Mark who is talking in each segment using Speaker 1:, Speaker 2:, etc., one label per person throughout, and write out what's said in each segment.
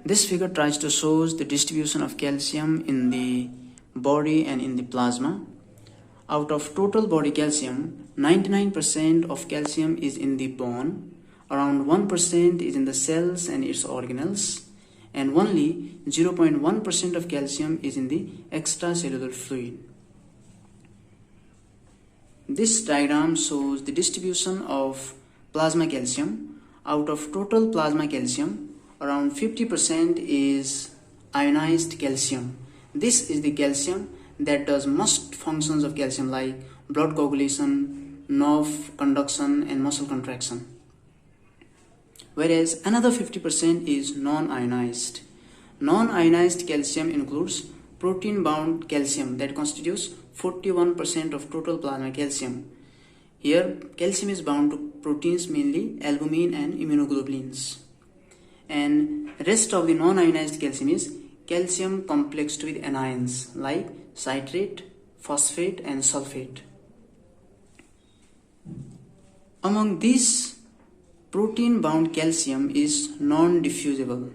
Speaker 1: This figure tries to show the distribution of calcium in the body and in the plasma. Out of total body calcium, 99% of calcium is in the bone, around 1% is in the cells and its organelles, and only 0.1% of calcium is in the extracellular fluid. This diagram shows the distribution of plasma calcium. Out of total plasma calcium, around 50% is ionized calcium. This is the calcium that does most functions of calcium like blood coagulation, nerve conduction and muscle contraction. Whereas another 50% is non-ionized. Non-ionized calcium includes protein-bound calcium that constitutes 41% of total plasma calcium. Here, calcium is bound to proteins, mainly albumin and immunoglobulins. And rest of the non-ionized calcium is calcium complexed with anions like citrate, phosphate and sulfate. Among these, protein-bound calcium is non-diffusible,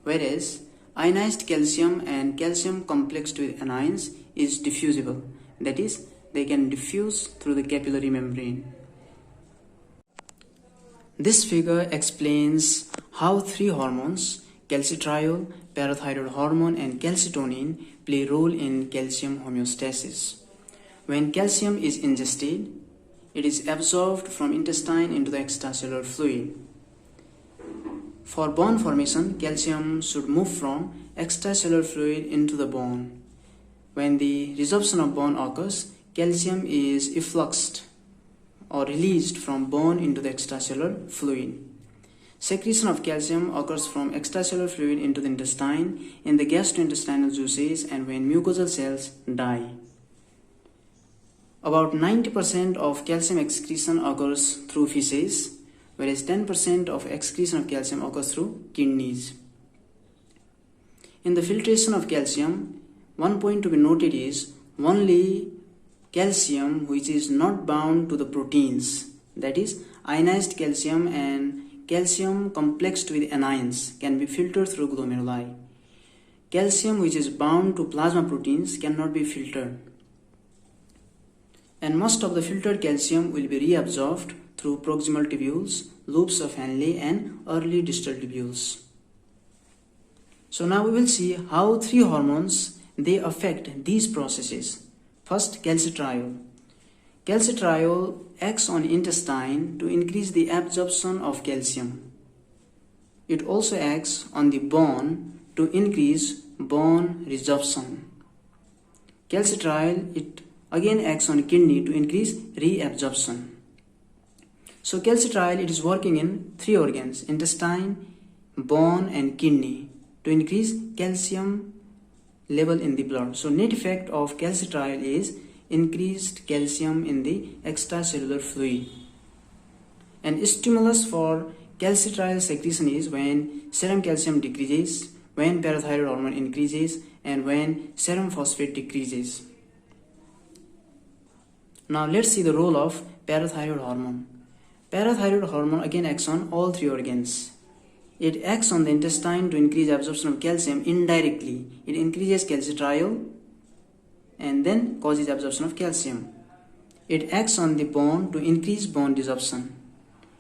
Speaker 1: whereas ionized calcium and calcium complexed with anions is diffusible, that is, they can diffuse through the capillary membrane. This figure explains how three hormones, calcitriol, parathyroid hormone and calcitonin, play a role in calcium homeostasis. When calcium is ingested, it is absorbed from intestine into the extracellular fluid. For bone formation, calcium should move from extracellular fluid into the bone. When the resorption of bone occurs, calcium is effluxed or released from bone into the extracellular fluid. Secretion of calcium occurs from extracellular fluid into the intestine in the gastrointestinal juices and when mucosal cells die. About 90% of calcium excretion occurs through feces, whereas 10% of excretion of calcium occurs through kidneys. In the filtration of calcium, one point to be noted is only calcium which is not bound to the proteins, that is, ionized calcium and calcium complexed with anions, can be filtered through glomeruli. Calcium which is bound to plasma proteins cannot be filtered. And most of the filtered calcium will be reabsorbed through proximal tubules, loops of Henle and early distal tubules. So now we will see how three hormones they affect these processes. First, calcitriol. Calcitriol acts on intestine to increase the absorption of calcium. It also acts on the bone to increase bone resorption. Calcitriol, it again acts on kidney to increase reabsorption. So calcitriol, it is working in three organs, intestine, bone and kidney, to increase calcium level in the blood. So net effect of calcitriol is increased calcium in the extracellular fluid. And stimulus for calcitriol secretion is when serum calcium decreases, when parathyroid hormone increases, and when serum phosphate decreases. Now let's see the role of parathyroid hormone. Parathyroid hormone again acts on all three organs. It acts on the intestine to increase absorption of calcium indirectly. It increases calcitriol and then causes absorption of calcium. It acts on the bone to increase bone desorption,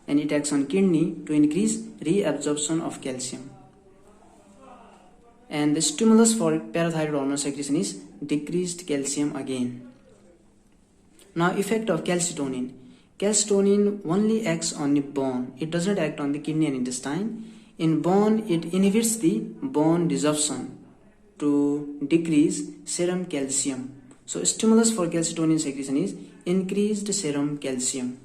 Speaker 1: and it acts on kidney to increase reabsorption of calcium. And the stimulus for parathyroid hormone secretion is decreased calcium again. Now effect of calcitonin. Calcitonin only acts on the bone. It does not act on the kidney and intestine. In bone, it inhibits the bone desorption to decrease serum calcium. So stimulus for calcitonin secretion is increased serum calcium.